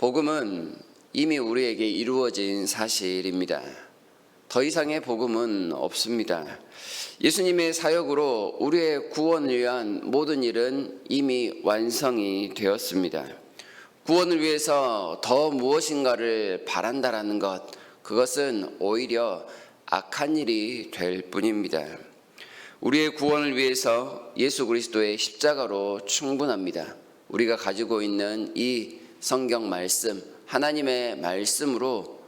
복음은 이미 우리에게 이루어진 사실입니다. 더 이상의 복음은 없습니다. 예수님의 사역으로 우리의 구원을 위한 모든 일은 이미 완성이 되었습니다. 구원을 위해서 더 무엇인가를 바란다라는 것, 그것은 오히려 악한 일이 될 뿐입니다. 우리의 구원을 위해서 예수 그리스도의 십자가로 충분합니다. 우리가 가지고 있는 이 성경 말씀, 하나님의 말씀으로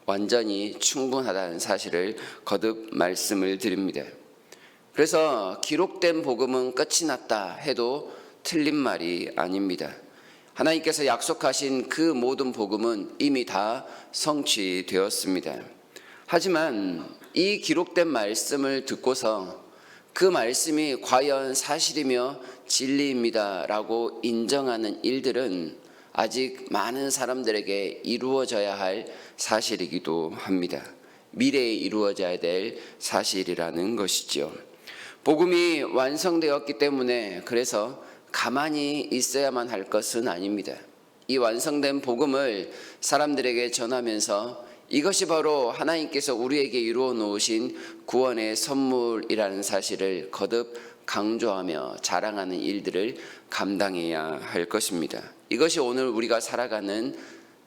완전히 충분하다는 사실을 거듭 말씀을 드립니다. 그래서 기록된 복음은 끝이 났다 해도 틀린 말이 아닙니다. 하나님께서 약속하신 그 모든 복음은 이미 다 성취되었습니다. 하지만 이 기록된 말씀을 듣고서 그 말씀이 과연 사실이며 진리입니다 라고 인정하는 일들은 아직 많은 사람들에게 이루어져야 할 사실이기도 합니다. 미래에 이루어져야 될 사실이라는 것이죠. 복음이 완성되었기 때문에 그래서 가만히 있어야만 할 것은 아닙니다. 이 완성된 복음을 사람들에게 전하면서 이것이 바로 하나님께서 우리에게 이루어 놓으신 구원의 선물이라는 사실을 거듭 강조하며 자랑하는 일들을 감당해야 할 것입니다. 이것이 오늘 우리가 살아가는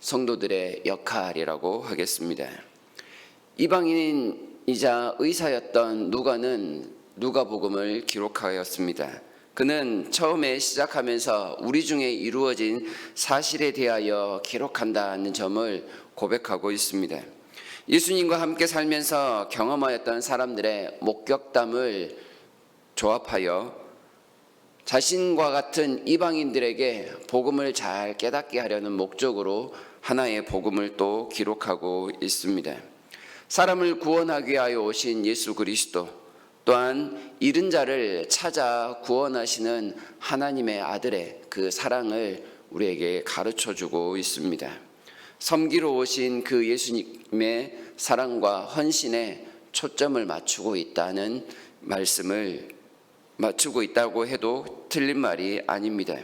성도들의 역할이라고 하겠습니다. 이방인이자 의사였던 누가는 누가복음을 기록하였습니다. 그는 처음에 시작하면서 우리 중에 이루어진 사실에 대하여 기록한다는 점을 고백하고 있습니다. 예수님과 함께 살면서 경험하였던 사람들의 목격담을 조합하여 자신과 같은 이방인들에게 복음을 잘 깨닫게 하려는 목적으로 하나의 복음을 또 기록하고 있습니다. 사람을 구원하기 위하여 오신 예수 그리스도, 또한 잃은 자를 찾아 구원하시는 하나님의 아들의 그 사랑을 우리에게 가르쳐주고 있습니다. 섬기러 오신 그 예수님의 사랑과 헌신에 초점을 맞추고 있다는 말씀을 맞추고 있다고 해도 틀린 말이 아닙니다.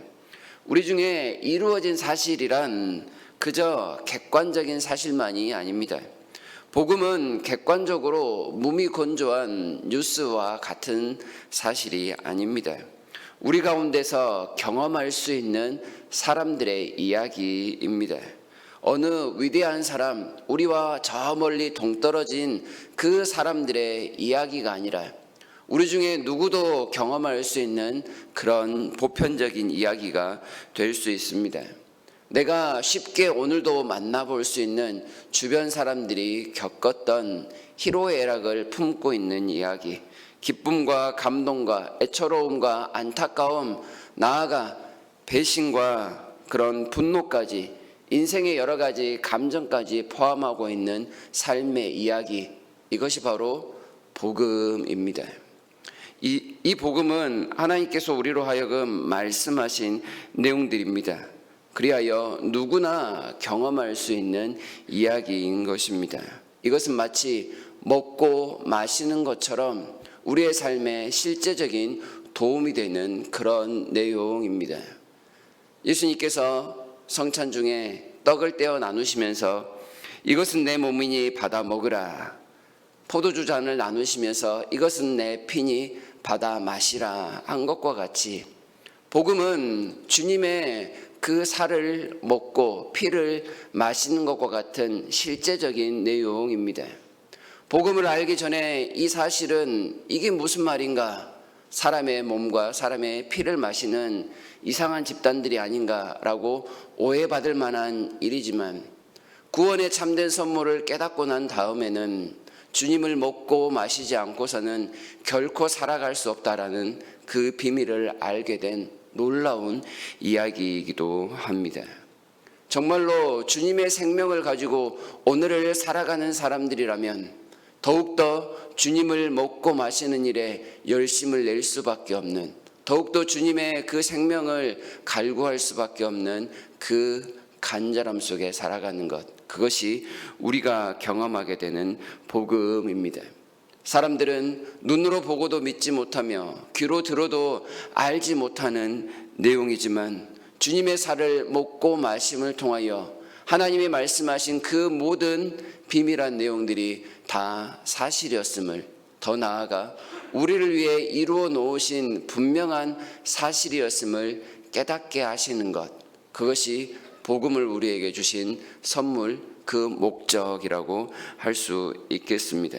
우리 중에 이루어진 사실이란 그저 객관적인 사실만이 아닙니다. 복음은 객관적으로 무미건조한 뉴스와 같은 사실이 아닙니다. 우리 가운데서 경험할 수 있는 사람들의 이야기입니다. 어느 위대한 사람, 우리와 저 멀리 동떨어진 그 사람들의 이야기가 아니라 우리 중에 누구도 경험할 수 있는 그런 보편적인 이야기가 될 수 있습니다. 내가 쉽게 오늘도 만나볼 수 있는 주변 사람들이 겪었던 희로애락을 품고 있는 이야기, 기쁨과 감동과 애처로움과 안타까움, 나아가 배신과 그런 분노까지 인생의 여러 가지 감정까지 포함하고 있는 삶의 이야기, 이것이 바로 복음입니다. 이 복음은 하나님께서 우리로 하여금 말씀하신 내용들입니다. 그리하여 누구나 경험할 수 있는 이야기인 것입니다. 이것은 마치 먹고 마시는 것처럼 우리의 삶에 실제적인 도움이 되는 그런 내용입니다. 예수님께서 성찬 중에 떡을 떼어 나누시면서 이것은 내 몸이니 받아 먹으라, 포도주 잔을 나누시면서 이것은 내 피니 받아 마시라 한 것과 같이 복음은 주님의 그 살을 먹고 피를 마시는 것과 같은 실제적인 내용입니다. 복음을 알기 전에 이 사실은 이게 무슨 말인가, 사람의 몸과 사람의 피를 마시는 이상한 집단들이 아닌가라고 오해받을 만한 일이지만 구원의 참된 선물을 깨닫고 난 다음에는 주님을 먹고 마시지 않고서는 결코 살아갈 수 없다라는 그 비밀을 알게 된 놀라운 이야기이기도 합니다. 정말로 주님의 생명을 가지고 오늘을 살아가는 사람들이라면 더욱더 주님을 먹고 마시는 일에 열심을 낼 수밖에 없는, 더욱더 주님의 그 생명을 갈구할 수밖에 없는 그 간절함 속에 살아가는 것, 그것이 우리가 경험하게 되는 복음입니다. 사람들은 눈으로 보고도 믿지 못하며 귀로 들어도 알지 못하는 내용이지만 주님의 살을 먹고 마심을 통하여 하나님이 말씀하신 그 모든 비밀한 내용들이 다 사실이었음을, 더 나아가 우리를 위해 이루어 놓으신 분명한 사실이었음을 깨닫게 하시는 것, 그것이 복음을 우리에게 주신 선물, 그 목적이라고 할 수 있겠습니다.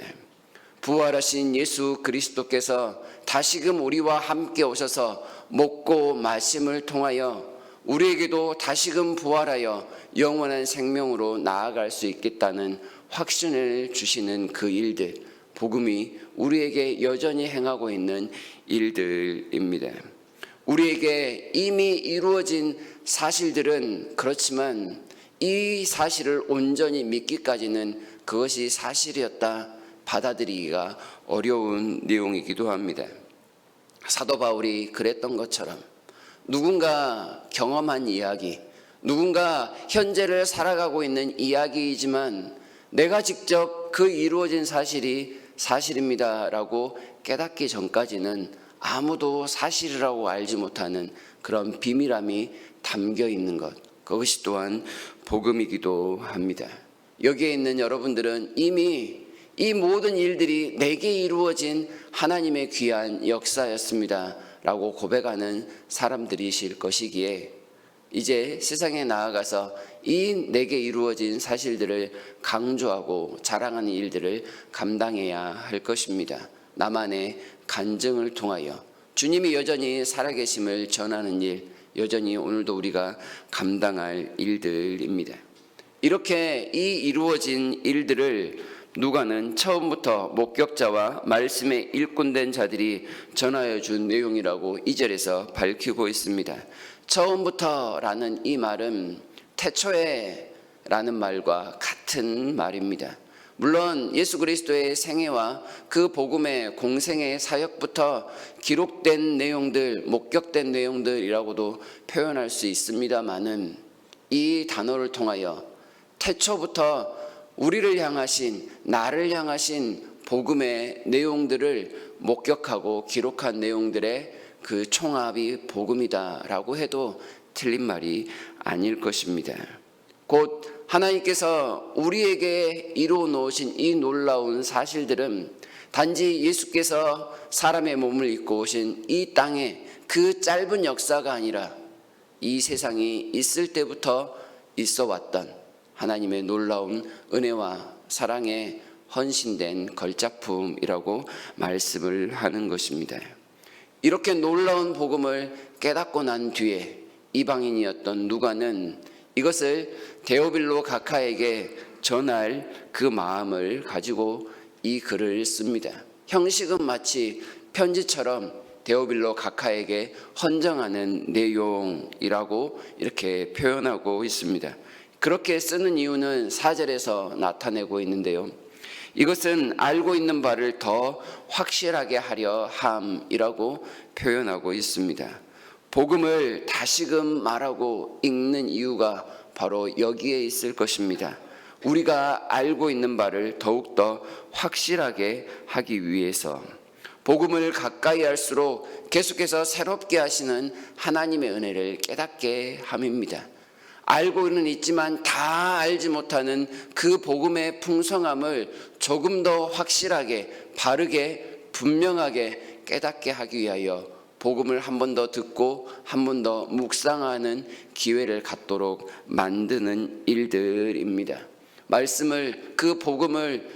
부활하신 예수 그리스도께서 다시금 우리와 함께 오셔서 먹고 마심을 통하여 우리에게도 다시금 부활하여 영원한 생명으로 나아갈 수 있겠다는 확신을 주시는 그 일들, 복음이 우리에게 여전히 행하고 있는 일들입니다. 우리에게 이미 이루어진 사실들은 그렇지만 이 사실을 온전히 믿기까지는 그것이 사실이었다 받아들이기가 어려운 내용이기도 합니다. 사도 바울이 그랬던 것처럼 누군가 경험한 이야기, 누군가 현재를 살아가고 있는 이야기이지만 내가 직접 그 이루어진 사실이 사실입니다라고 깨닫기 전까지는 아무도 사실이라고 알지 못하는 그런 비밀함이 담겨 있는 것, 그것이 또한 복음이기도 합니다. 여기에 있는 여러분들은 이미 이 모든 일들이 내게 이루어진 하나님의 귀한 역사였습니다 라고 고백하는 사람들이실 것이기에 이제 세상에 나아가서 이 내게 이루어진 사실들을 강조하고 자랑하는 일들을 감당해야 할 것입니다. 나만의 간증을 통하여 주님이 여전히 살아계심을 전하는 일, 여전히 오늘도 우리가 감당할 일들입니다. 이렇게 이 이루어진 일들을 누가는 처음부터 목격자와 말씀에 일꾼된 자들이 전하여 준 내용이라고 2절에서 밝히고 있습니다. 처음부터라는 이 말은 태초에라는 말과 같은 말입니다. 물론 예수 그리스도의 생애와 그 복음의 공생의 사역부터 기록된 내용들, 목격된 내용들이라고도 표현할 수 있습니다마는 이 단어를 통하여 태초부터 우리를 향하신, 나를 향하신 복음의 내용들을 목격하고 기록한 내용들의 그 총합이 복음이다라고 해도 틀린 말이 아닐 것입니다. 곧 하나님께서 우리에게 이루어 놓으신 이 놀라운 사실들은 단지 예수께서 사람의 몸을 입고 오신 이 땅에 그 짧은 역사가 아니라 이 세상이 있을 때부터 있어 왔던 하나님의 놀라운 은혜와 사랑에 헌신된 걸작품이라고 말씀을 하는 것입니다. 이렇게 놀라운 복음을 깨닫고 난 뒤에 이방인이었던 누가는 이것을 데오빌로 각하에게 전할 그 마음을 가지고 이 글을 씁니다. 형식은 마치 편지처럼 데오빌로 각하에게 헌정하는 내용이라고 이렇게 표현하고 있습니다. 그렇게 쓰는 이유는 4절에서 나타내고 있는데요. 이것은 알고 있는 바를 더 확실하게 하려 함이라고 표현하고 있습니다. 복음을 다시금 말하고 읽는 이유가 바로 여기에 있을 것입니다. 우리가 알고 있는 바를 더욱더 확실하게 하기 위해서 복음을 가까이 할수록 계속해서 새롭게 하시는 하나님의 은혜를 깨닫게 함입니다. 알고는 있지만 다 알지 못하는 그 복음의 풍성함을 조금 더 확실하게, 바르게, 분명하게 깨닫게 하기 위하여 복음을 한 번 더 듣고 한 번 더 묵상하는 기회를 갖도록 만드는 일들입니다. 말씀을, 그 복음을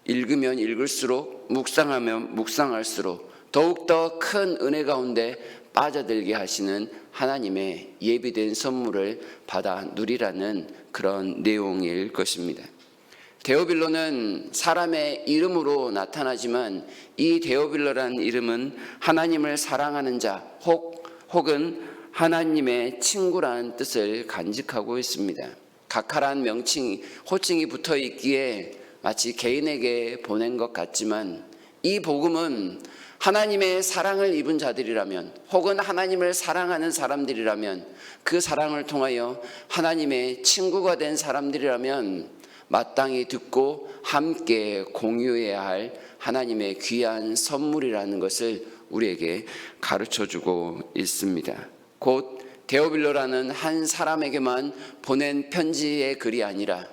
읽으면 읽을수록, 묵상하면 묵상할수록 더욱더 큰 은혜 가운데 빠져들게 하시는 하나님의 예비된 선물을 받아 누리라는 그런 내용일 것입니다. 데오빌로는 사람의 이름으로 나타나지만 이 데오빌로라는 이름은 하나님을 사랑하는 자 혹은 하나님의 친구라는 뜻을 간직하고 있습니다. 각하란 명칭, 호칭이 붙어 있기에 마치 개인에게 보낸 것 같지만 이 복음은 하나님의 사랑을 입은 자들이라면 혹은 하나님을 사랑하는 사람들이라면 그 사랑을 통하여 하나님의 친구가 된 사람들이라면 마땅히 듣고 함께 공유해야 할 하나님의 귀한 선물이라는 것을 우리에게 가르쳐주고 있습니다. 곧 데오빌로라는 한 사람에게만 보낸 편지의 글이 아니라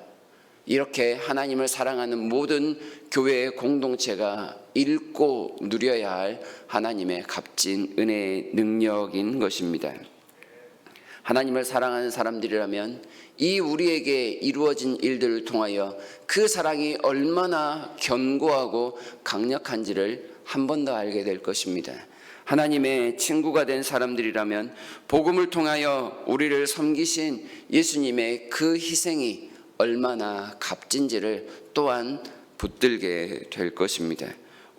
이렇게 하나님을 사랑하는 모든 교회의 공동체가 읽고 누려야 할 하나님의 값진 은혜의 능력인 것입니다. 하나님을 사랑하는 사람들이라면 이 우리에게 이루어진 일들을 통하여 그 사랑이 얼마나 견고하고 강력한지를 한 번 더 알게 될 것입니다. 하나님의 친구가 된 사람들이라면 복음을 통하여 우리를 섬기신 예수님의 그 희생이 얼마나 값진지를 또한 붙들게 될 것입니다.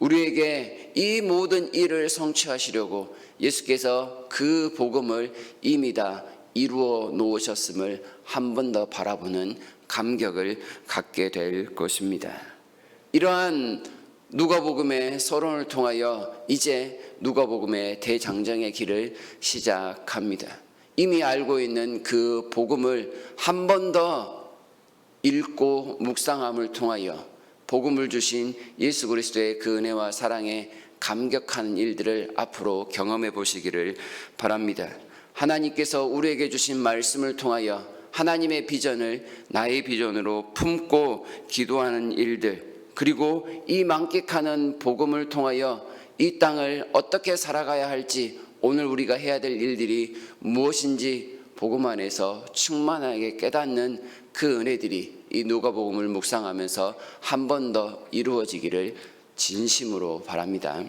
우리에게 이 모든 일을 성취하시려고 예수께서 그 복음을 이미 다 이루어 놓으셨음을 한 번 더 바라보는 감격을 갖게 될 것입니다. 이러한 누가복음의 서론을 통하여 이제 누가복음의 대장정의 길을 시작합니다. 이미 알고 있는 그 복음을 한 번 더 읽고 묵상함을 통하여 복음을 주신 예수 그리스도의 그 은혜와 사랑에 감격하는 일들을 앞으로 경험해 보시기를 바랍니다. 하나님께서 우리에게 주신 말씀을 통하여 하나님의 비전을 나의 비전으로 품고 기도하는 일들, 그리고 이 만끽하는 복음을 통하여 이 땅을 어떻게 살아가야 할지, 오늘 우리가 해야 될 일들이 무엇인지 복음 안에서 충만하게 깨닫는 그 은혜들이 이 누가복음을 묵상하면서 한 번 더 이루어지기를 진심으로 바랍니다.